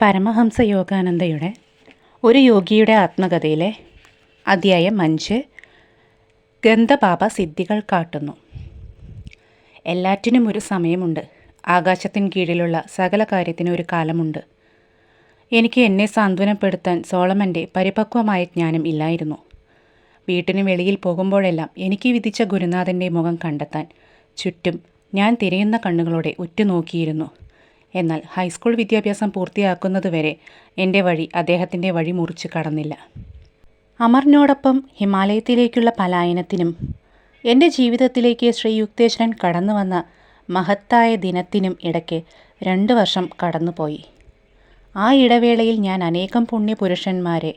പരമഹംസ യോഗാനന്ദയുടെ ഒരു യോഗിയുടെ ആത്മകഥയിലെ അധ്യായം 5 ഗന്ധപാപ സിദ്ധികൾ കാട്ടുന്നു. എല്ലാറ്റിനും ഒരു സമയമുണ്ട്. ആകാശത്തിന് കീഴിലുള്ള സകല കാര്യത്തിനും ഒരു കാലമുണ്ട്. എനിക്ക് എന്നെ സാന്ത്വനപ്പെടുത്താൻ സോളമൻ്റെ പരിപക്വമായ ജ്ഞാനം ഇല്ലായിരുന്നു. വീട്ടിന് വെളിയിൽ പോകുമ്പോഴെല്ലാം എനിക്ക് വിധിച്ച ഗുരുനാഥൻ്റെ മുഖം കണ്ടെത്താൻ ചുറ്റും ഞാൻ തിരയുന്ന കണ്ണുകളോടെ ഉറ്റുനോക്കിയിരുന്നു. എന്നാൽ ഹൈസ്കൂൾ വിദ്യാഭ്യാസം പൂർത്തിയാക്കുന്നതുവരെ എൻ്റെ വഴി അദ്ദേഹത്തിൻ്റെ വഴി മുറിച്ച് കടന്നില്ല. അമറിനോടൊപ്പം ഹിമാലയത്തിലേക്കുള്ള പലായനത്തിനും എൻ്റെ ജീവിതത്തിലേക്ക് ശ്രീ യുക്തേശ്വരൻ കടന്നു വന്ന മഹത്തായ ദിനത്തിനും ഇടയ്ക്ക് 2 വർഷം കടന്നുപോയി. ആ ഇടവേളയിൽ ഞാൻ അനേകം പുണ്യപുരുഷന്മാരെ,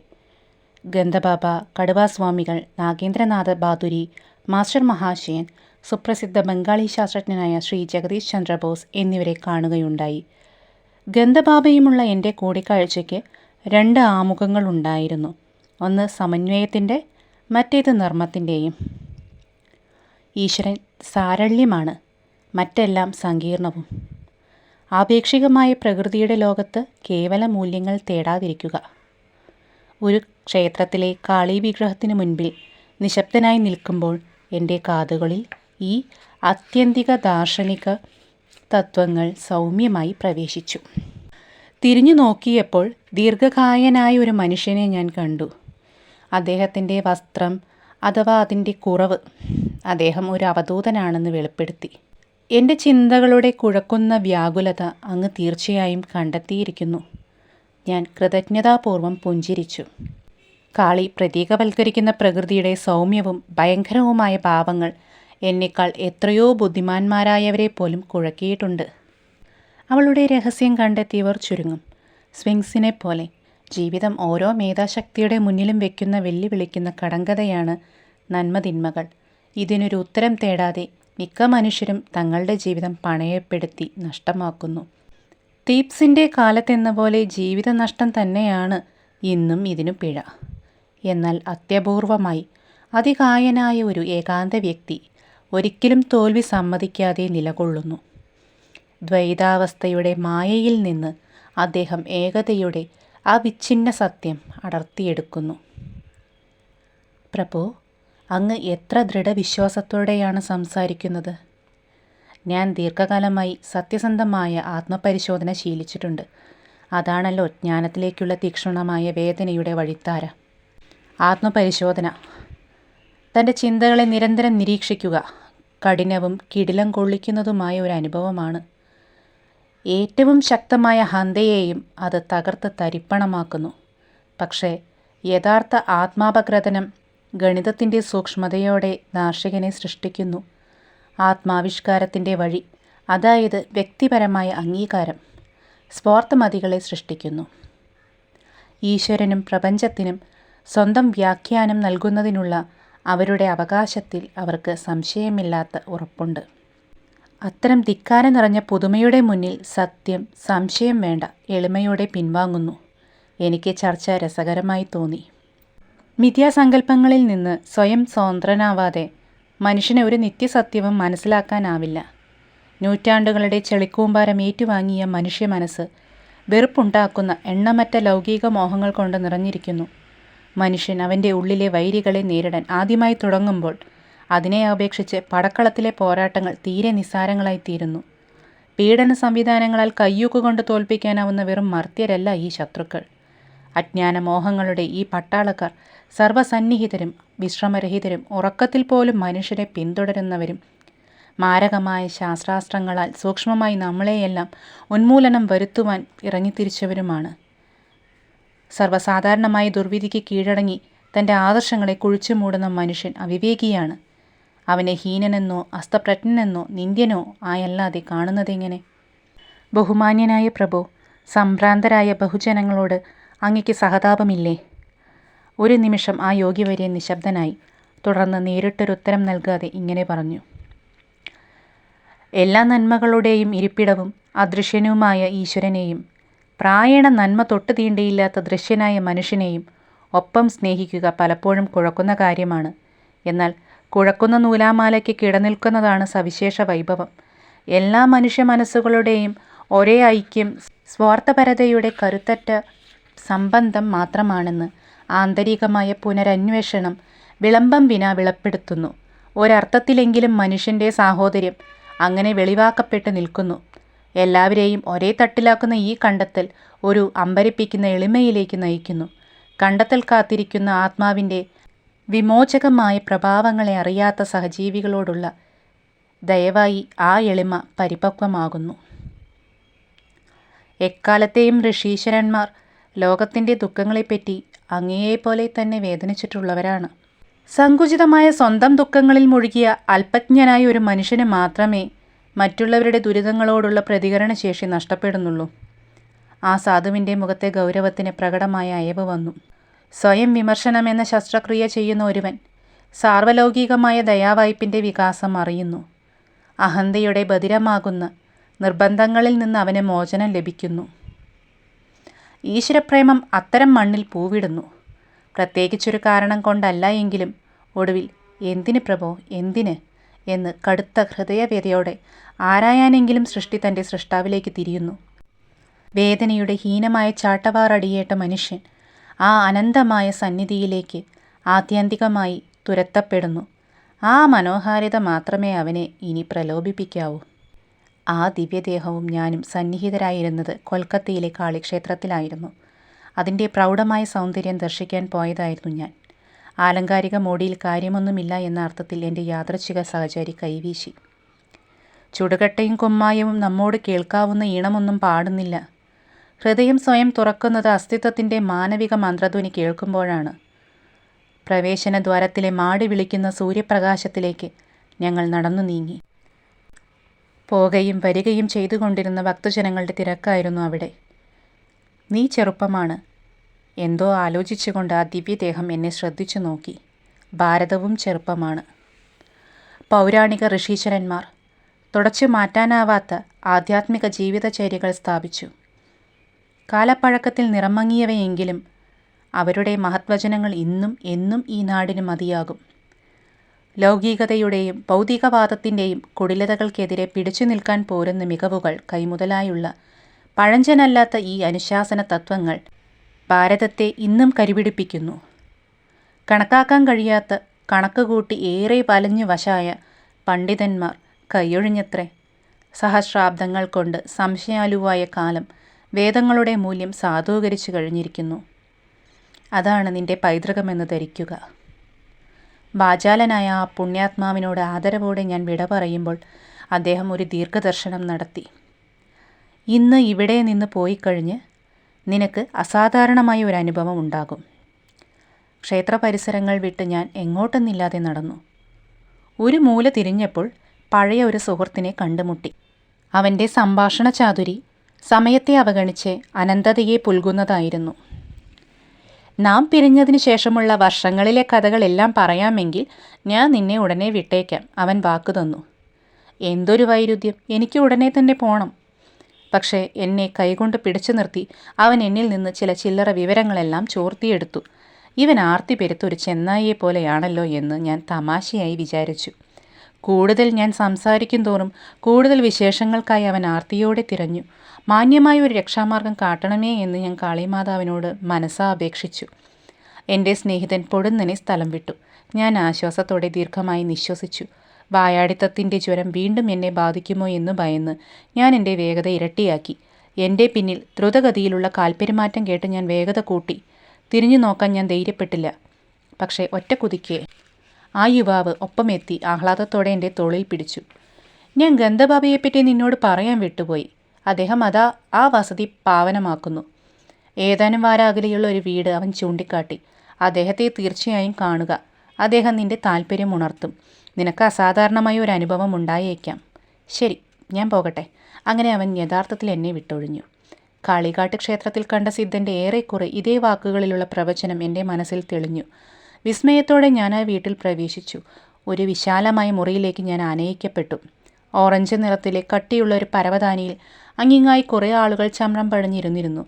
ഗന്ധബാബ, കടുവാസ്വാമികൾ, നാഗേന്ദ്രനാഥ ബാദുരി, മാസ്റ്റർ മഹാശയൻ, സുപ്രസിദ്ധ ബംഗാളി ശാസ്ത്രജ്ഞനായ ശ്രീ ജഗദീഷ് ചന്ദ്ര ബോസ് എന്നിവരെ കാണുകയുണ്ടായി. ഗന്ധബാബയുമുള്ള എൻ്റെ കൂടിക്കാഴ്ചയ്ക്ക് 2 ആമുഖങ്ങളുണ്ടായിരുന്നു. ഒന്ന് സമന്വയത്തിൻ്റെ, മറ്റേത് നർമ്മത്തിൻ്റെയും. ഈശ്വരൻ സാരള്യമാണ്, മറ്റെല്ലാം സങ്കീർണവും. ആപേക്ഷികമായ പ്രകൃതിയുടെ ലോകത്ത് കേവല മൂല്യങ്ങൾ തേടാതിരിക്കുക. ഒരു ക്ഷേത്രത്തിലെ കാളി വിഗ്രഹത്തിന് മുൻപിൽ നിശബ്ദനായി നിൽക്കുമ്പോൾ എൻ്റെ കാതുകളിൽ ഈ ആത്യന്തിക ദാർശനിക തത്വങ്ങൾ സൗമ്യമായി പ്രവേശിച്ചു. തിരിഞ്ഞു നോക്കിയപ്പോൾ ദീർഘകായനായ ഒരു മനുഷ്യനെ ഞാൻ കണ്ടു. അദ്ദേഹത്തിൻ്റെ വസ്ത്രം അഥവാ അതിൻ്റെ കുറവ് അദ്ദേഹം ഒരു അവധൂതനാണെന്ന് വെളിപ്പെടുത്തി. എൻ്റെ ചിന്തകളുടെ കുഴക്കുന്ന വ്യാകുലത അങ്ങ് തീർച്ചയായും കണ്ടെത്തിയിരിക്കുന്നു. ഞാൻ കൃതജ്ഞതാപൂർവം പുഞ്ചിരിച്ചു. കാളി പ്രതീകവൽക്കരിക്കുന്ന പ്രകൃതിയുടെ സൗമ്യവും ഭയങ്കരവുമായ ഭാവങ്ങൾ എന്നേക്കാൾ എത്രയോ ബുദ്ധിമാന്മാരായവരെ പോലും കുഴക്കിയിട്ടുണ്ട്. അവളുടെ രഹസ്യം കണ്ടെത്തിയവർ ചുരുങ്ങും. സ്വിങ്സിനെ പോലെ ജീവിതം ഓരോ മേധാശക്തിയുടെ മുന്നിലും വയ്ക്കുന്ന വെല്ലുവിളിക്കുന്ന കടങ്കഥയാണ് നന്മതിന്മകൾ. ഇതിനൊരു ഉത്തരം തേടാതെ മിക്ക മനുഷ്യരും തങ്ങളുടെ ജീവിതം പണയപ്പെടുത്തി നഷ്ടമാക്കുന്നു. തീപ്സിൻ്റെ കാലത്തെന്ന പോലെ ജീവിത നഷ്ടം തന്നെയാണ് ഇന്നും ഇതിനു പിഴ. എന്നാൽ അത്യപൂർവമായി അതികായനായ ഒരു ഏകാന്ത വ്യക്തി ഒരിക്കലും തോൽവി സമ്മതിക്കാതെ നിലകൊള്ളുന്നു. ദ്വൈതാവസ്ഥയുടെ മായയിൽ നിന്ന് അദ്ദേഹം ഏകതയുടെ അവിഛിന്ന സത്യം അടർത്തിയെടുക്കുന്നു. പ്രഭു, അങ്ങ് എത്ര ദൃഢവിശ്വാസത്തോടെയാണ് സംസാരിക്കുന്നത്. ഞാൻ ദീർഘകാലമായി സത്യസന്ധമായ ആത്മപരിശോധന ശീലിച്ചിട്ടുണ്ട്. അതാണല്ലോ ജ്ഞാനത്തിലേക്കുള്ള തീക്ഷ്ണമായ വേദനയുടെ വഴിത്താര. ആത്മപരിശോധന തൻ്റെ ചിന്തകളെ നിരന്തരം നിരീക്ഷിക്കുക കഠിനവും കിടിലം കൊള്ളിക്കുന്നതുമായ ഒരു അനുഭവമാണ്. ഏറ്റവും ശക്തമായ ഹന്തയെയും അത് തകർത്ത് തരിപ്പണമാക്കുന്നു. പക്ഷേ യഥാർത്ഥ ആത്മാപഗ്രഥനം ഗണിതത്തിൻ്റെ സൂക്ഷ്മതയോടെ ദാർശനികനെ സൃഷ്ടിക്കുന്നു. ആത്മാവിഷ്കാരത്തിൻ്റെ വഴി, അതായത് വ്യക്തിപരമായ അംഗീകാരം, സ്വാർത്ഥമതികളെ സൃഷ്ടിക്കുന്നു. ഈശ്വരനും പ്രപഞ്ചത്തിനും സ്വന്തം വ്യാഖ്യാനം നൽകുന്നതിനുള്ള അവരുടെ അവകാശത്തിൽ അവർക്ക് സംശയമില്ലാത്ത ഉറപ്പുണ്ട്. അത്തരം ധിക്കാരം നിറഞ്ഞ പുതുമയുടെ മുന്നിൽ സത്യം സംശയം വേണ്ട എളിമയോടെ പിൻവാങ്ങുന്നു. എനിക്ക് ചർച്ച രസകരമായി തോന്നി. മിഥ്യാസങ്കല്പങ്ങളിൽ നിന്ന് സ്വയം സ്വതന്ത്രനാവാതെ മനുഷ്യന് ഒരു നിത്യസത്യവും മനസ്സിലാക്കാനാവില്ല. നൂറ്റാണ്ടുകളുടെ ചെളിക്കൂമ്പാരം ഏറ്റുവാങ്ങിയ മനുഷ്യ മനസ്സ് വെറുപ്പുണ്ടാക്കുന്ന എണ്ണമറ്റ ലൗകിക മോഹങ്ങൾ കൊണ്ട് നിറഞ്ഞിരിക്കുന്നു. മനുഷ്യൻ അവൻ്റെ ഉള്ളിലെ വൈരികളെ നേരിടാൻ ആദ്യമായി തുടങ്ങുമ്പോൾ അതിനെ അപേക്ഷിച്ച് പടക്കളത്തിലെ പോരാട്ടങ്ങൾ തീരെ നിസ്സാരങ്ങളായിത്തീരുന്നു. പീഡന സംവിധാനങ്ങളാൽ കയ്യൂക്കുകൊണ്ട് തോൽപ്പിക്കാനാവുന്ന വെറും മർത്യരല്ല ഈ ശത്രുക്കൾ. അജ്ഞാന മോഹങ്ങളുടെ ഈ പട്ടാളക്കാർ സർവസന്നിഹിതരും വിശ്രമരഹിതരും ഉറക്കത്തിൽ പോലും മനുഷ്യരെ പിന്തുടരുന്നവരും മാരകമായ ശാസ്ത്രാസ്ത്രങ്ങളാൽ സൂക്ഷ്മമായി നമ്മളെയെല്ലാം ഉന്മൂലനം വരുത്തുവാൻ ഇറങ്ങിത്തിരിച്ചവരുമാണ്. സർവ്വസാധാരണമായ ദുർവിധിക്ക് കീഴടങ്ങി തൻ്റെ ആദർശങ്ങളെ കുഴിച്ചു മൂടുന്ന മനുഷ്യൻ അവിവേകിയാണ്. അവനെ ഹീനനെന്നോ അസ്തപ്രജ്ഞനെന്നോ നിന്ദ്യനോ ആയല്ലാതെ കാണുന്നതെങ്ങനെ? ബഹുമാന്യനായ പ്രഭു, സംഭ്രാന്തരായ ബഹുജനങ്ങളോട് അങ്ങയ്ക്ക് സഹതാപമില്ലേ? ഒരു നിമിഷം ആ യോഗിവര്യൻ നിശബ്ദനായി. തുടർന്ന് നേരിട്ടൊരുത്തരം നൽകാതെ ഇങ്ങനെ പറഞ്ഞു. എല്ലാ നന്മകളുടെയും ഇരിപ്പിടവും അദൃശ്യനുമായ ഈശ്വരനെയും പ്രായേണ നന്മ തൊട്ട് തീണ്ടിയില്ലാത്ത ദൃശ്യനായ മനുഷ്യനെയും ഒപ്പം സ്നേഹിക്കുക പലപ്പോഴും കുഴക്കുന്ന കാര്യമാണ്. എന്നാൽ കുഴക്കുന്ന നൂലാമാലയ്ക്ക് കിടനിൽക്കുന്നതാണ് സവിശേഷ വൈഭവം. എല്ലാ മനുഷ്യ മനസ്സുകളുടെയും ഒരേ ഐക്യം സ്വാർത്ഥപരതയുടെ കരുത്തറ്റ സംബന്ധം മാത്രമാണെന്ന് ആന്തരികമായ പുനരന്വേഷണം വിളംബം വിന വെളിപ്പെടുത്തുന്നു. ഒരർത്ഥത്തിലെങ്കിലും മനുഷ്യൻ്റെ സാഹോദര്യം അങ്ങനെ വെളിവാക്കപ്പെട്ട് നിൽക്കുന്നു. എല്ലാവരെയും ഒരേ തട്ടിലാക്കുന്ന ഈ കണ്ടെത്തൽ ഒരു അമ്പരപ്പിക്കുന്ന എളിമയിലേക്ക് നയിക്കുന്നു. കണ്ടെത്തൽ കാത്തിരിക്കുന്ന ആത്മാവിൻ്റെ വിമോചകമായ പ്രഭാവങ്ങളെ അറിയാത്ത സഹജീവികളോടുള്ള ദയവായി ആ എളിമ പരിപക്വമാകുന്നു. എക്കാലത്തെയും ഋഷീശ്വരന്മാർ ലോകത്തിൻ്റെ ദുഃഖങ്ങളെപ്പറ്റി അങ്ങേയെപ്പോലെ തന്നെ വേദനിച്ചിട്ടുള്ളവരാണ്. സങ്കുചിതമായ സ്വന്തം ദുഃഖങ്ങളിൽ മുഴുകിയ അല്പജ്ഞനായ ഒരു മനുഷ്യന് മാത്രമേ മറ്റുള്ളവരുടെ ദുരിതങ്ങളോടുള്ള പ്രതികരണശേഷി നഷ്ടപ്പെടുന്നുള്ളൂ. ആ സാധുവിൻ്റെ മുഖത്തെ ഗൗരവത്തിന് പ്രകടമായ അയവ് വന്നു. സ്വയം വിമർശനമെന്ന ശസ്ത്രക്രിയ ചെയ്യുന്ന ഒരുവൻ സാർവലൗകികമായ ദയാവായ്പിൻ്റെ വികാസം അറിയുന്നു. അഹന്തയുടെ ബധിരമാകുന്ന നിർബന്ധങ്ങളിൽ നിന്ന് അവന് മോചനം ലഭിക്കുന്നു. ഈശ്വരപ്രേമം അത്തരം മണ്ണിൽ പൂവിടുന്നു. പ്രത്യേകിച്ചൊരു കാരണം കൊണ്ടല്ല എങ്കിലും ഒടുവിൽ എന്തിന് പ്രഭോ, എന്തിന് എന്ന് കടുത്ത ഹൃദയവേദയോടെ ആരായാനെങ്കിലും സൃഷ്ടി തൻ്റെ സൃഷ്ടാവിലേക്ക് തിരിയുന്നു. വേദനയുടെ ഹീനമായ ചാട്ടവാറടിയേറ്റ മനുഷ്യൻ ആ അനന്തമായ സന്നിധിയിലേക്ക് ആത്യന്തികമായി തുരത്തപ്പെടുന്നു. ആ മനോഹാരിത മാത്രമേ അവനെ ഇനി പ്രലോഭിപ്പിക്കാവൂ. ആ ദിവ്യദേഹവും ഞാനും സന്നിഹിതരായിരുന്നത് കൊൽക്കത്തയിലെ കാളിക്ഷേത്രത്തിലായിരുന്നു. അതിൻ്റെ പ്രൗഢമായ സൗന്ദര്യം ദർശിക്കാൻ പോയതായിരുന്നു ഞാൻ. ആലങ്കാരിക മോടിയിൽ കാര്യമൊന്നുമില്ല എന്ന അർത്ഥത്തിൽ എൻ്റെ യാദൃച്ഛിക സഹചാരി കൈവീശി. ചുടുകട്ടയും കുമ്മായവും നമ്മോട് കേൾക്കാവുന്ന ഈണമൊന്നും പാടുന്നില്ല. ഹൃദയം സ്വയം തുറക്കുന്നത് അസ്തിത്വത്തിൻ്റെ മാനവിക മന്ത്രധ്വനി കേൾക്കുമ്പോഴാണ്. പ്രവേശന ദ്വാരത്തിലെ മാടി വിളിക്കുന്ന സൂര്യപ്രകാശത്തിലേക്ക് ഞങ്ങൾ നടന്നു നീങ്ങി. പോകയും വരികയും ചെയ്തുകൊണ്ടിരുന്ന ഭക്തജനങ്ങളുടെ തിരക്കായിരുന്നു അവിടെ. നീ ചെറുപ്പമാണ്. എന്തോ ആലോചിച്ചുകൊണ്ട് ആ ദിവ്യദേഹം എന്നെ ശ്രദ്ധിച്ചു നോക്കി. ഭാരതവും ചെറുപ്പമാണ്. പൗരാണിക ഋഷീശ്വരന്മാർ തുടച്ചു മാറ്റാനാവാത്ത ആധ്യാത്മിക ജീവിതചര്യകൾ സ്ഥാപിച്ചു. കാലപ്പഴക്കത്തിൽ നിറമങ്ങിയവയെങ്കിലും അവരുടെ മഹത്വചനങ്ങൾ ഇന്നും എന്നും ഈ നാടിന് മതിയാകും. ലൗകികതയുടെയും ഭൗതികവാദത്തിൻ്റെയും കുടിലതകൾക്കെതിരെ പിടിച്ചു നിൽക്കാൻ പോരുന്ന മികവുകൾ കൈമുതലായുള്ള പഴഞ്ചനല്ലാത്ത ഈ അനുശാസന തത്വങ്ങൾ ഭാരതത്തെ ഇന്നും കരുപിടിപ്പിക്കുന്നു. കണക്കാക്കാൻ കഴിയാത്ത കണക്കുകൂട്ടി ഏറെ വലഞ്ഞു വശായ പണ്ഡിതന്മാർ കൈയൊഴിഞ്ഞത്രേ. സഹസ്രാബ്ദങ്ങൾ കൊണ്ട് സംശയാലുവായ കാലം വേദങ്ങളുടെ മൂല്യം സാധൂകരിച്ചു കഴിഞ്ഞിരിക്കുന്നു. അതാണ് നിന്റെ പൈതൃകമെന്ന് ധരിക്കുക. വാചാലനായ ആ പുണ്യാത്മാവിനോട് ആദരവോടെ ഞാൻ വിട പറയുമ്പോൾ അദ്ദേഹം ഒരു ദീർഘദർശനം നടത്തി. ഇന്ന് ഇവിടെ നിന്ന് പോയിക്കഴിഞ്ഞ് നിനക്ക് അസാധാരണമായ ഒരു അനുഭവം ഉണ്ടാകും. ക്ഷേത്ര പരിസരങ്ങൾ വിട്ട് ഞാൻ എങ്ങോട്ടെന്നില്ലാതെ നടന്നു. ഒരു മൂല തിരിഞ്ഞപ്പോൾ പഴയ ഒരു സുഹൃത്തിനെ കണ്ടുമുട്ടി. അവൻ്റെ സംഭാഷണ ചാതുരി സമയത്തെ അവഗണിച്ച് അനന്തതയെ പുൽകുന്നതായിരുന്നു. നാം പിരിഞ്ഞതിന് ശേഷമുള്ള വർഷങ്ങളിലെ കഥകളെല്ലാം പറയാമെങ്കിൽ ഞാൻ നിന്നെ ഉടനെ വിട്ടേക്കാം, അവൻ വാക്കു തന്നു. എന്തൊരു വൈരുദ്ധ്യം! എനിക്ക് ഉടനെ തന്നെ പോണം. പക്ഷേ എന്നെ കൈകൊണ്ട് പിടിച്ചു നിർത്തി അവൻ എന്നിൽ നിന്ന് ചില ചില്ലറ വിവരങ്ങളെല്ലാം ചോർത്തിയെടുത്തു. ഇവൻ ആർത്തി പെരുത്തൊരു ചെന്നായിയെ പോലെയാണല്ലോ എന്ന് ഞാൻ തമാശയായി വിചാരിച്ചു. കൂടുതൽ ഞാൻ സംസാരിക്കും തോറും കൂടുതൽ വിശേഷങ്ങൾക്കായി അവൻ ആർത്തിയോടെ തിരഞ്ഞു. മാന്യമായ ഒരു രക്ഷാമാർഗം കാട്ടണമേ എന്ന് ഞാൻ കാളിമാതാവിനോട് മനസ്സാ അപേക്ഷിച്ചു. എൻ്റെ സ്നേഹിതൻ പൊടുന്നനെ സ്ഥലം വിട്ടു. ഞാൻ ആശ്വാസത്തോടെ ദീർഘമായി നിശ്വസിച്ചു. വായാടിത്തത്തിൻ്റെ ജ്വരം വീണ്ടും എന്നെ ബാധിക്കുമോ എന്ന് ഭയന്ന് ഞാൻ എൻ്റെ വേഗത ഇരട്ടിയാക്കി. എൻ്റെ പിന്നിൽ ദ്രുതഗതിയിലുള്ള കാൽപ്പെരുമാറ്റം കേട്ട് ഞാൻ വേഗത കൂട്ടി. തിരിഞ്ഞു നോക്കാൻ ഞാൻ ധൈര്യപ്പെട്ടില്ല. പക്ഷേ ഒറ്റ കുതിക്കെ ആ യുവാവ് ഒപ്പമെത്തി ആഹ്ലാദത്തോടെ എൻ്റെ തോളിൽ പിടിച്ചു. ഞാൻ ഗന്ധബാബയെപ്പറ്റി നിന്നോട് പറയാൻ വിട്ടുപോയി. അദ്ദേഹം അതാ ആ വസതി പാവനമാക്കുന്നു. ഏതാനും വാരാകലെയുള്ള ഒരു വീട് അവൻ ചൂണ്ടിക്കാട്ടി. അദ്ദേഹത്തെ തീർച്ചയായും കാണുക. അദ്ദേഹം നിന്റെ താല്പര്യം ഉണർത്തും. നിനക്ക് അസാധാരണമായ ഒരു അനുഭവം ഉണ്ടായേക്കാം. ശരി, ഞാൻ പോകട്ടെ. അങ്ങനെ അവൻ യഥാർത്ഥത്തിൽ എന്നെ വിട്ടൊഴിഞ്ഞു. കാളികാട്ട് ക്ഷേത്രത്തിൽ കണ്ട സിദ്ധൻ്റെ ഏറെക്കുറെ ഇതേ വാക്കുകളിലുള്ള പ്രവചനം എൻ്റെ മനസ്സിൽ തെളിഞ്ഞു. വിസ്മയത്തോടെ ഞാൻ ആ വീട്ടിൽ പ്രവേശിച്ചു. ഒരു വിശാലമായ മുറിയിലേക്ക് ഞാൻ ആനയിക്കപ്പെട്ടു. ഓറഞ്ച് നിറത്തിലെ കട്ടിയുള്ള ഒരു പരവതാനിയിൽ അങ്ങിങ്ങായി കുറേ ആളുകൾ ചമ്രം പഴഞ്ഞിരുന്നിരുന്നു.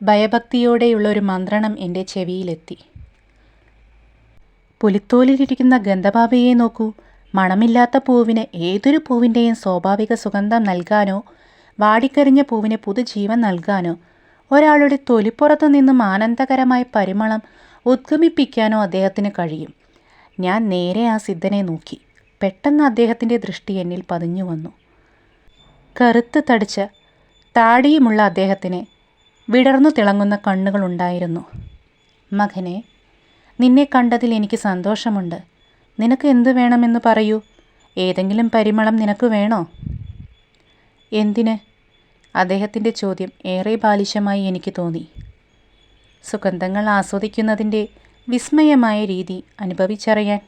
ഭയഭക്തിയോടെയുള്ള ഒരു മന്ത്രണം എൻ്റെ ചെവിയിലെത്തി. പുലിത്തോലിലിരിക്കുന്ന ഗന്ധബാബയെ നോക്കൂ. മണമില്ലാത്ത പൂവിന് ഏതൊരു പൂവിൻ്റെയും സ്വാഭാവിക സുഗന്ധം നൽകാനോ വാടിക്കരിഞ്ഞ പൂവിന് പുതുജീവൻ നൽകാനോ ഒരാളുടെ തൊലിപ്പുറത്തു നിന്നും ആനന്ദകരമായ പരിമളം ഉദ്ഗമിപ്പിക്കാനോ അദ്ദേഹത്തിന് കഴിയും. ഞാൻ നേരെ ആ സിദ്ധനെ നോക്കി. പെട്ടെന്ന് അദ്ദേഹത്തിൻ്റെ ദൃഷ്ടി എന്നിൽ പതിഞ്ഞു വന്നു. കറുത്ത് തടിച്ച താടിയുമുള്ള അദ്ദേഹത്തിന് വിടർന്നു തിളങ്ങുന്ന കണ്ണുകളുണ്ടായിരുന്നു. മകനെ, നിന്നെ കണ്ടതിൽ എനിക്ക് സന്തോഷമുണ്ട്. നിനക്ക് എന്തു വേണമെന്ന് പറയൂ. ഏതെങ്കിലും പരിമളം നിനക്ക് വേണോ? എന്തിന്? അദ്ദേഹത്തിൻ്റെ ചോദ്യം ഏറെ ബാലിശമായി എനിക്ക് തോന്നി. സുഗന്ധങ്ങൾ ആസ്വദിക്കുന്നതിൻ്റെ വിസ്മയമായ രീതി അനുഭവിച്ചറിയാൻ.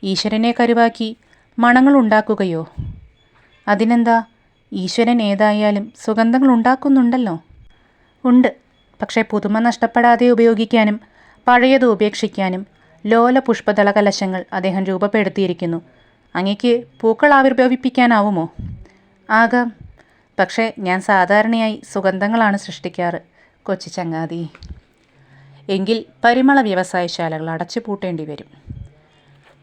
ഈശ്വരനെ കരുവാക്കി മണങ്ങൾ ഉണ്ടാക്കുകയോ? അതിനെന്താ, ഈശ്വരൻ ഏതായാലും സുഗന്ധങ്ങൾ ഉണ്ടാക്കുന്നുണ്ടല്ലോ. ഉണ്ട്, പക്ഷേ പുതുമ നഷ്ടപ്പെടാതെ ഉപയോഗിക്കാനും പഴയത് ഉപേക്ഷിക്കാനും ലോല പുഷ്പദള കലശങ്ങൾ അദ്ദേഹം രൂപപ്പെടുത്തിയിരിക്കുന്നു. അങ്ങയ്ക്ക് പൂക്കൾ ആവിർഭവിപ്പിക്കാനാവുമോ? ആകാം, പക്ഷേ ഞാൻ സാധാരണയായി സുഗന്ധങ്ങളാണ് സൃഷ്ടിക്കാറ് കൊച്ചു ചങ്ങാതി. എങ്കിൽ പരിമള വ്യവസായശാലകൾ അടച്ചുപൂട്ടേണ്ടി വരും.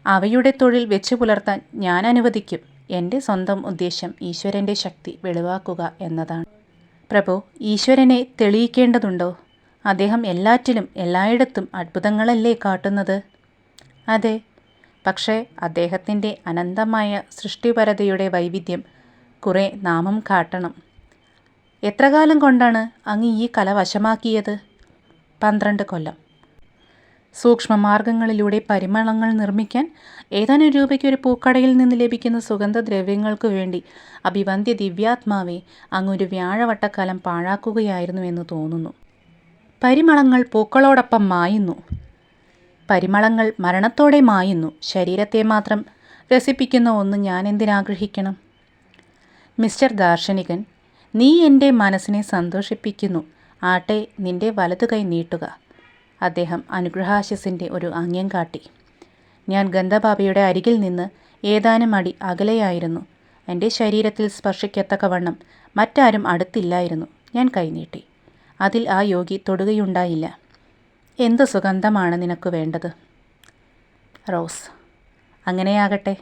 അവയുടെ തൊഴിൽ വെച്ചു പുലർത്താൻ ഞാൻ അനുവദിക്കും. എൻ്റെ സ്വന്തം ഉദ്ദേശ്യം ഈശ്വരൻ്റെ ശക്തി വെളിവാക്കുക എന്നതാണ്. പ്രഭു, ഈശ്വരനെ തെളിയിക്കേണ്ടതുണ്ടോ? അദ്ദേഹം എല്ലാറ്റിലും എല്ലായിടത്തും അത്ഭുതങ്ങളല്ലേ കാട്ടുന്നത്? അതെ, പക്ഷേ അദ്ദേഹത്തിൻ്റെ അനന്തമായ സൃഷ്ടിപരതയുടെ വൈവിധ്യം കുറേ നാമം കാട്ടണം. എത്ര കാലം കൊണ്ടാണ് അങ്ങ് ഈ കല വശമാക്കിയത്? 12 കൊല്ലം. സൂക്ഷ്മമാർഗങ്ങളിലൂടെ പരിമളങ്ങൾ നിർമ്മിക്കാൻ ഏതാനും രൂപയ്ക്ക് ഒരു പൂക്കടയിൽ നിന്ന് ലഭിക്കുന്ന സുഗന്ധദ്രവ്യങ്ങൾക്കു വേണ്ടി അഭിവന്ദ്യ ദിവ്യാത്മാവെ അങ്ങൊരു വ്യാഴവട്ടക്കാലം പാഴാക്കുകയായിരുന്നുവെന്ന് തോന്നുന്നു. പരിമളങ്ങൾ പൂക്കളോടൊപ്പം മായുന്നു. പരിമളങ്ങൾ മരണത്തോടെ മായുന്നു. ശരീരത്തെ മാത്രം രസിപ്പിക്കുന്ന ഒന്ന് ഞാൻ എന്തിനാഗ്രഹിക്കണം? മിസ്റ്റർ ദാർശനികൻ, നീ എൻ്റെ മനസ്സിനെ സന്തോഷിപ്പിക്കുന്നു. ആട്ടെ, നിന്റെ വലതു കൈ നീട്ടുക. അദ്ദേഹം അനുഗ്രഹാശിസിൻ്റെ ഒരു ആംഗ്യം കാട്ടി. ഞാൻ ഗന്ധബാബയുടെ അരികിൽ നിന്ന് ഏതാനും അടി അകലെയായിരുന്നു. എൻ്റെ ശരീരത്തിൽ സ്പർശിക്കത്തക്കവണ്ണം മറ്റാരും അടുത്തില്ലായിരുന്നു. ഞാൻ കൈനീട്ടി. അതിൽ ആ യോഗി തൊടുകയുണ്ടായില്ല. എന്ത് സുഗന്ധമാണ് നിനക്ക് വേണ്ടത്? റോസ്. അങ്ങനെയാകട്ടെ.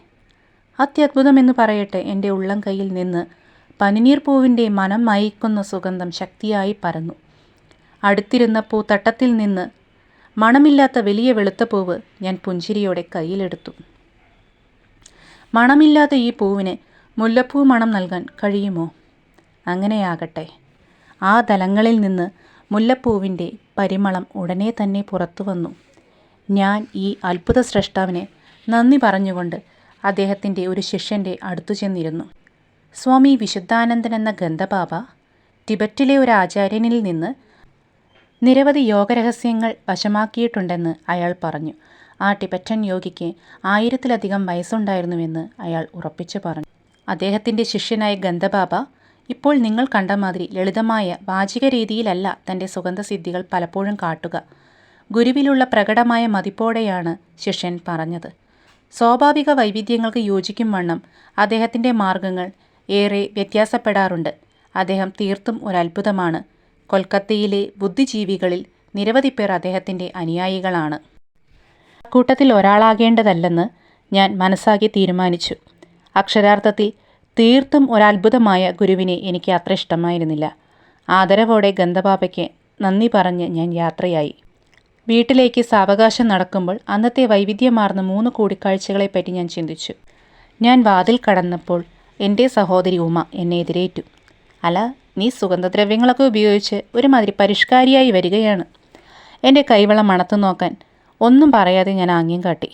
അത്യത്ഭുതമെന്ന് പറയട്ടെ, എൻ്റെ ഉള്ളം കൈയിൽ നിന്ന് പനിനീർ പൂവിൻ്റെ മനം മയക്കുന്ന സുഗന്ധം ശക്തിയായി പരന്നു. അടുത്തിരുന്ന പൂത്തട്ടത്തിൽ നിന്ന് മണമില്ലാത്ത വലിയ വെളുത്ത പൂവ് ഞാൻ പുഞ്ചിരിയോടെ കയ്യിലെടുത്തു. മണമില്ലാത്ത ഈ പൂവിന് മുല്ലപ്പൂ മണം നൽകാൻ കഴിയുമോ? അങ്ങനെയാകട്ടെ. ആ ദലങ്ങളിൽ നിന്ന് മുല്ലപ്പൂവിൻ്റെ പരിമളം ഉടനെ തന്നെ പുറത്തു വന്നു. ഞാൻ ഈ അത്ഭുത സ്രഷ്ടാവിനെ നന്ദി പറഞ്ഞുകൊണ്ട് അദ്ദേഹത്തിൻ്റെ ഒരു ശിഷ്യൻ്റെ അടുത്തു ചെന്നിരുന്നു. സ്വാമി വിശുദ്ധാനന്ദൻ എന്ന ഗന്ധബാബ ടിബറ്റിലെ ഒരു ആചാര്യനിൽ നിന്ന് നിരവധി യോഗരഹസ്യങ്ങൾ വശമാക്കിയിട്ടുണ്ടെന്ന് അയാൾ പറഞ്ഞു. ആ ടിബറ്റൻ യോഗിക്ക് 1000-ലധികം വയസ്സുണ്ടായിരുന്നുവെന്ന് അയാൾ ഉറപ്പിച്ചു പറഞ്ഞു. അദ്ദേഹത്തിൻ്റെ ശിഷ്യനായ ഗന്ധബാബ ഇപ്പോൾ നിങ്ങൾ കണ്ട മാതിരി ലളിതമായ വാചിക രീതിയിലല്ല തൻ്റെ സുഗന്ധസിദ്ധികൾ പലപ്പോഴും കാട്ടുക. ഗുരുവിലുള്ള പ്രകടമായ മതിപ്പോടെയാണ് ശിഷ്യൻ പറഞ്ഞത്. സ്വാഭാവിക വൈവിധ്യങ്ങൾക്ക് യോജിക്കും വണ്ണം അദ്ദേഹത്തിൻ്റെ മാർഗങ്ങൾ ഏറെ വ്യത്യാസപ്പെടാറുണ്ട്. അദ്ദേഹം തീർത്തും ഒരത്ഭുതമാണ്. കൊൽക്കത്തയിലെ ബുദ്ധിജീവികളിൽ നിരവധി പേർ അദ്ദേഹത്തിൻ്റെ അനുയായികളാണ്. അക്കൂട്ടത്തിൽ ഒരാളാകേണ്ടതല്ലെന്ന് ഞാൻ മനസ്സാകെ തീരുമാനിച്ചു. അക്ഷരാർത്ഥത്തിൽ തീർത്തും ഒരത്ഭുതമായ ഗുരുവിനെ എനിക്ക് അത്ര ഇഷ്ടമായിരുന്നില്ല. ആദരവോടെ ഗന്ധബാബയ്ക്ക് നന്ദി പറഞ്ഞ് ഞാൻ യാത്രയായി. വീട്ടിലേക്ക് സാവകാശം നടക്കുമ്പോൾ അന്നത്തെ വൈവിധ്യമാർന്ന 3 കൂടിക്കാഴ്ചകളെപ്പറ്റി ഞാൻ ചിന്തിച്ചു. ഞാൻ വാതിൽ കടന്നപ്പോൾ എൻ്റെ സഹോദരി ഉമ എന്നെ എതിരേറ്റു. അല്ല, നീ സുഗന്ധദ്രവ്യങ്ങളൊക്കെ ഉപയോഗിച്ച് ഒരുമാതിരി പരിഷ്കാരിയായി വരികയാണ്. എൻ്റെ കൈവള മണത്തു നോക്കാൻ ഒന്നും പറയാതെ ഞാൻ ആംഗ്യം കാട്ടി.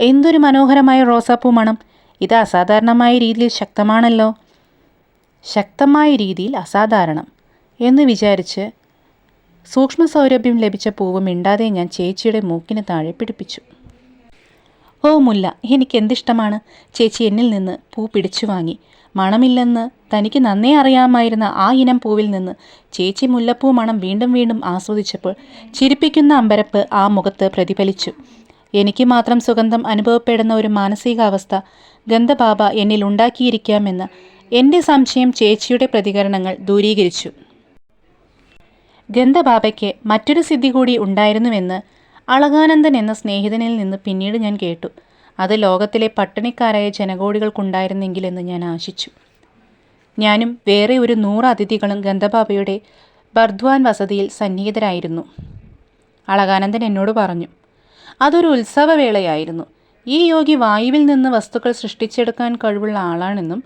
എന്തൊരു മനോഹരമായ റോസാപ്പൂ മണം! ഇത് അസാധാരണമായ രീതിയിൽ ശക്തമാണല്ലോ. ശക്തമായ രീതിയിൽ അസാധാരണം എന്ന് വിചാരിച്ച് സൂക്ഷ്മ സൗരഭ്യം ലഭിച്ച പൂവ് മിണ്ടാതെ ഞാൻ ചേച്ചിയുടെ മൂക്കിന് താഴെ പിടിപ്പിച്ചു. ഓ മുല്ല, എനിക്കെന്തിഷ്ടമാണ്! ചേച്ചി എന്നിൽ നിന്ന് പൂ പിടിച്ചു വാങ്ങി. മണമില്ലെന്ന് തനിക്ക് നന്നേ അറിയാമായിരുന്ന ആ ഇനം പൂവിൽ നിന്ന് ചേച്ചി മുല്ലപ്പൂ മണം വീണ്ടും വീണ്ടും ആസ്വദിച്ചപ്പോൾ ചിരിപ്പിക്കുന്ന അമ്പരപ്പ് ആ മുഖത്ത് പ്രതിഫലിച്ചു. എനിക്ക് മാത്രം സുഗന്ധം അനുഭവപ്പെടുന്ന ഒരു മാനസികാവസ്ഥ ഗന്ധബാബ എന്നിൽ ഉണ്ടാക്കിയിരിക്കാമെന്ന എൻ്റെ സംശയം ചേച്ചിയുടെ പ്രതികരണങ്ങൾ ദൂരീകരിച്ചു. ഗന്ധബാബയ്ക്ക് മറ്റൊരു സിദ്ധി കൂടി ഉണ്ടായിരുന്നുവെന്ന് അളകാനന്ദൻ എന്ന സ്നേഹിതനിൽ നിന്ന് പിന്നീട് ഞാൻ കേട്ടു. അത് ലോകത്തിലെ പട്ടിണിക്കാരായ ജനകോടികൾക്കുണ്ടായിരുന്നെങ്കിലെന്ന് ഞാൻ ആശിച്ചു. ഞാനും വേറെ ഒരു 100 അതിഥികളും ഗന്ധബാബയുടെ ബർദ്വാൻ വസതിയിൽ സന്നിഹിതരായിരുന്നു. അളകാനന്ദൻ എന്നോട് പറഞ്ഞു. അതൊരു ഉത്സവവേളയായിരുന്നു. ഈ യോഗി വായുവിൽ നിന്ന് വസ്തുക്കൾ സൃഷ്ടിച്ചെടുക്കാൻ കഴിവുള്ള ആളാണെന്നും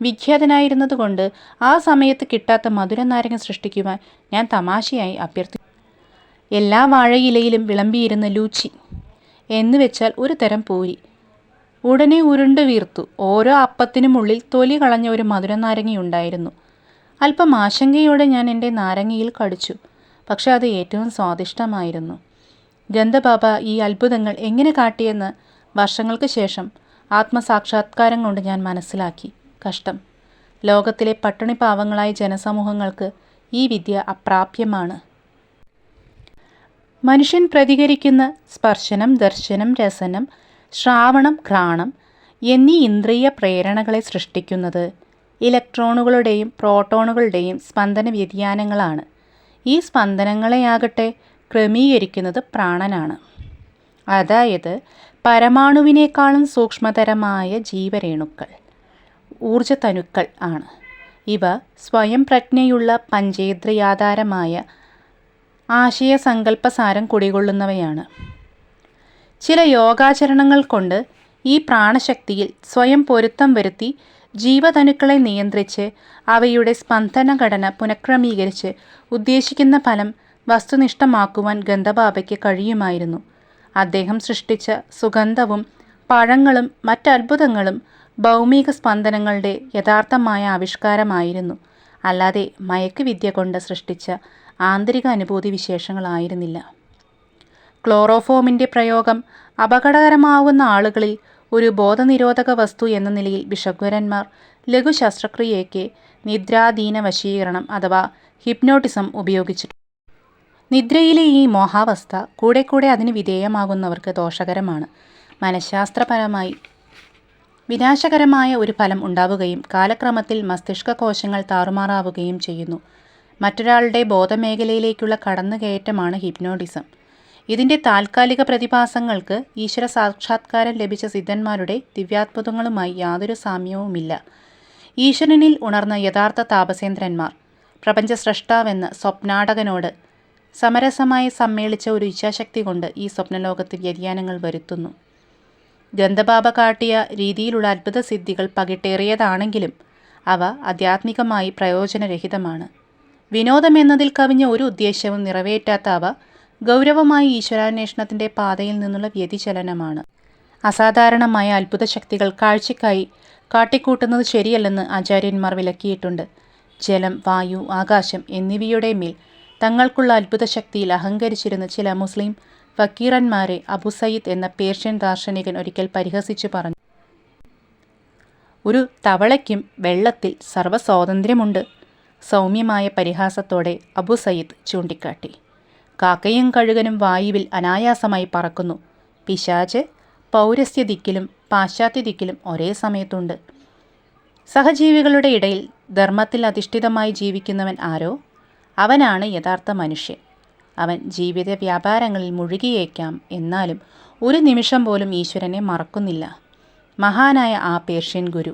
വിഖ്യാതനായിരുന്നതുകൊണ്ട് ആ സമയത്ത് കിട്ടാത്ത മധുരനാരങ്ങ സൃഷ്ടിക്കുവാൻ ഞാൻ തമാശയായി അഭ്യർത്ഥിച്ചു. എല്ലാ വാഴയിലയിലും വിളമ്പിയിരുന്ന ലൂച്ചി എന്നുവെച്ചാൽ ഒരു തരം പൂരി ഉടനെ ഉരുണ്ട് വീർത്തു. ഓരോ അപ്പത്തിനുമുള്ളിൽ തൊലി കളഞ്ഞ ഒരു മധുരനാരങ്ങയുണ്ടായിരുന്നു. അല്പം ആശങ്കയോടെ ഞാൻ എൻ്റെ നാരങ്ങയിൽ കടിച്ചു. പക്ഷെ അത് ഏറ്റവും സ്വാദിഷ്ടമായിരുന്നു. ഗന്ധബാബ ഈ അത്ഭുതങ്ങൾ എങ്ങനെ കാട്ടിയെന്ന് വർഷങ്ങൾക്ക് ശേഷം ആത്മസാക്ഷാത്കാരം കൊണ്ട് ഞാൻ മനസ്സിലാക്കി. കഷ്ടം, ലോകത്തിലെ പട്ടിണിപ്പാവങ്ങളായ ജനസമൂഹങ്ങൾക്ക് ഈ വിദ്യ അപ്രാപ്യമാണ്. മനുഷ്യൻ പ്രതികരിക്കുന്ന സ്പർശനം, ദർശനം, രസനം, ശ്രാവണം, ഘ്രാണം എന്നീ ഇന്ദ്രിയ പ്രേരണകളെ സൃഷ്ടിക്കുന്നത് ഇലക്ട്രോണുകളുടെയും പ്രോട്ടോണുകളുടെയും സ്പന്ദന വ്യതിയാനങ്ങളാണ്. ഈ സ്പന്ദനങ്ങളെയാകട്ടെ ക്രമീകരിക്കുന്നത് പ്രാണനാണ്. അതായത് പരമാണുവിനേക്കാളും സൂക്ഷ്മതരമായ ജീവരേണുക്കൾ, ഊർജതനുക്കൾ ആണ്. ഇവ സ്വയം പ്രജ്ഞയുള്ള പഞ്ചേന്ദ്രിയാധാരമായ ആശയസങ്കല്പസാരം കുടികൊള്ളുന്നവയാണ്. ചില യോഗാചരണങ്ങൾ കൊണ്ട് ഈ പ്രാണശക്തിയിൽ സ്വയം പൊരുത്തം വരുത്തി ജീവതനുക്കളെ നിയന്ത്രിച്ച് അവയുടെ സ്പന്ദനഘടന പുനഃക്രമീകരിച്ച് ഉദ്ദേശിക്കുന്ന ഫലം വസ്തുനിഷ്ഠമാക്കുവാൻ ഗന്ധബാബയ്ക്ക് കഴിയുമായിരുന്നു. അദ്ദേഹം സൃഷ്ടിച്ച സുഗന്ധവും പഴങ്ങളും മറ്റത്ഭുതങ്ങളും ഭൗമിക സ്പന്ദനങ്ങളുടെ യഥാർത്ഥമായ ആവിഷ്കാരമായിരുന്നു, അല്ലാതെ മയക്കുവിദ്യ കൊണ്ട് സൃഷ്ടിച്ച ആന്തരിക അനുഭൂതി വിശേഷങ്ങളായിരുന്നില്ല. ക്ലോറോഫോമിൻ്റെ പ്രയോഗം അപകടകരമാവുന്ന ആളുകളിൽ ഒരു ബോധനിരോധക വസ്തു എന്ന നിലയിൽ ഭിഷഗ്വരന്മാർ ലഘു ശസ്ത്രക്രിയയ്ക്ക് നിദ്രാധീന വശീകരണം അഥവാ ഹിപ്നോട്ടിസം ഉപയോഗിച്ചിട്ടുണ്ട്. നിദ്രയിലെ ഈ മോഹാവസ്ഥ കൂടെ കൂടെ അതിന് വിധേയമാകുന്നവർക്ക് ദോഷകരമാണ്. മനഃശാസ്ത്രപരമായി വിനാശകരമായ ഒരു ഫലം ഉണ്ടാവുകയും കാലക്രമത്തിൽ മസ്തിഷ്ക കോശങ്ങൾ താറുമാറാവുകയും ചെയ്യുന്നു. മറ്റൊരാളുടെ ബോധമേഖലയിലേക്കുള്ള കടന്നുകയറ്റമാണ് ഹിപ്നോട്ടിസം. ഇതിൻ്റെ താൽക്കാലിക പ്രതിഭാസങ്ങൾക്ക് ഈശ്വര സാക്ഷാത്കാരം ലഭിച്ച സിദ്ധന്മാരുടെ ദിവ്യാത്ഭുതങ്ങളുമായി യാതൊരു സാമ്യവുമില്ല. ഈശ്വരനിൽ ഉണർന്ന യഥാർത്ഥ താപസേന്ദ്രന്മാർ പ്രപഞ്ചസ്രഷ്ടാവെന്ന സ്വപ്നാടകനോട് സമരസമായി സമ്മേളിച്ച ഒരു ഇച്ഛാശക്തി കൊണ്ട് ഈ സ്വപ്നലോകത്ത് വ്യതിയാനങ്ങൾ വരുത്തുന്നു. ഗന്ധബാബ കാട്ടിയ രീതിയിലുള്ള അത്ഭുത സിദ്ധികൾ പകിട്ടേറിയതാണെങ്കിലും അവ ആധ്യാത്മികമായി പ്രയോജനരഹിതമാണ്. വിനോദമെന്നതിൽ കവിഞ്ഞ ഒരു ഉദ്ദേശ്യവും നിറവേറ്റാത്ത അവ ഗൗരവമായി ഈശ്വരാന്വേഷണത്തിൻ്റെ പാതയിൽ നിന്നുള്ള വ്യതിചലനമാണ്. അസാധാരണമായ അത്ഭുതശക്തികൾ കാഴ്ചയ്ക്കായി കാട്ടിക്കൂട്ടുന്നത് ശരിയല്ലെന്ന് ആചാര്യന്മാർ വിലക്കിയിട്ടുണ്ട്. ജലം, വായു, ആകാശം എന്നിവയുടെ മേൽ തങ്ങൾക്കുള്ള അത്ഭുതശക്തിയിൽ അഹങ്കരിച്ചിരുന്ന ചില മുസ്ലിം ഫക്കീറന്മാരെ അബു സയ്യിദ് എന്ന പേർഷ്യൻ ദാർശനികൻ ഒരിക്കൽ പരിഹസിച്ചു പറഞ്ഞു. ഒരു തവളയ്ക്കും വെള്ളത്തിൽ സർവ്വസ്വാതന്ത്ര്യമുണ്ട്. സൗമ്യമായ പരിഹാസത്തോടെ അബു സയ്യിദ് ചൂണ്ടിക്കാട്ടി. കാക്കയും കഴുകനും വായുവിൽ അനായാസമായി പറക്കുന്നു. പിശാച് പൗരസ്ത്യ ദിക്കിലും പാശ്ചാത്യ ദിക്കിലും ഒരേ സമയത്തുണ്ട്. സഹജീവികളുടെ ഇടയിൽ ധർമ്മത്തിൽ അധിഷ്ഠിതമായി ജീവിക്കുന്നവൻ ആരോ അവനാണ് യഥാർത്ഥ മനുഷ്യൻ. അവൻ ജീവിത വ്യാപാരങ്ങളിൽ മുഴുകിയേക്കാം, എന്നാലും ഒരു നിമിഷം പോലും ഈശ്വരനെ മറക്കുന്നില്ല. മഹാനായ ആ പേർഷ്യൻ ഗുരു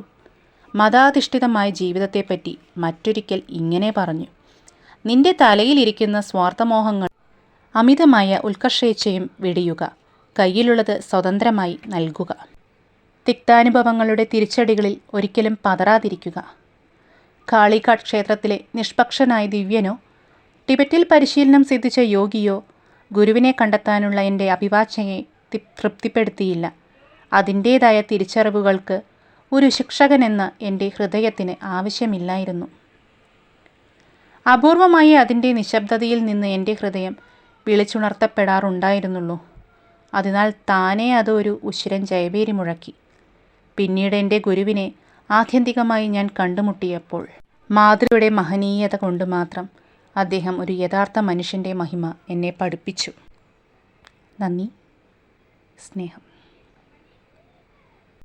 മതാധിഷ്ഠിതമായ ജീവിതത്തെപ്പറ്റി മറ്റൊരിക്കൽ ഇങ്ങനെ പറഞ്ഞു: നിന്റെ തലയിലിരിക്കുന്ന സ്വാർത്ഥമോഹങ്ങൾ അമിതമായ ഉത്കർഷേച്ഛയും വെടിയുക. കയ്യിലുള്ളത് സ്വതന്ത്രമായി നൽകുക. തിക്താനുഭവങ്ങളുടെ തിരിച്ചടികളിൽ ഒരിക്കലും പതറാതിരിക്കുക. കാളിഘാട്ട് ക്ഷേത്രത്തിലെ നിഷ്പക്ഷനായ ദിവ്യനോ ടിബറ്റിൽ പരിശീലനം സിദ്ധിച്ച യോഗിയോ ഗുരുവിനെ കണ്ടെത്താനുള്ള എൻ്റെ അഭിവാഞ്ഛയെ തൃപ്തിപ്പെടുത്തിയില്ല. അതിൻ്റേതായ തിരിച്ചറിവുകൾക്ക് ഒരു ശിക്ഷകനെന്ന എൻ്റെ ഹൃദയത്തിന് ആവശ്യമില്ലായിരുന്നു. അപൂർവമായി അതിൻ്റെ നിശബ്ദതയിൽ നിന്ന് എൻ്റെ ഹൃദയം വിളിച്ചുണർത്തപ്പെടാറുണ്ടായിരുന്നുള്ളൂ. അതിനാൽ താനേ അത് ഒരു ഉശിരൻ ജയഭേരി മുഴക്കി. പിന്നീട് എൻ്റെ ഗുരുവിനെ ആത്യന്തികമായി ഞാൻ കണ്ടുമുട്ടിയപ്പോൾ മാതൃയുടെ മഹനീയത കൊണ്ട് മാത്രം അദ്ദേഹം ഒരു യഥാർത്ഥ മനുഷ്യൻ്റെ മഹിമ എന്നെ പഠിപ്പിച്ചു. നന്ദി, സ്നേഹം.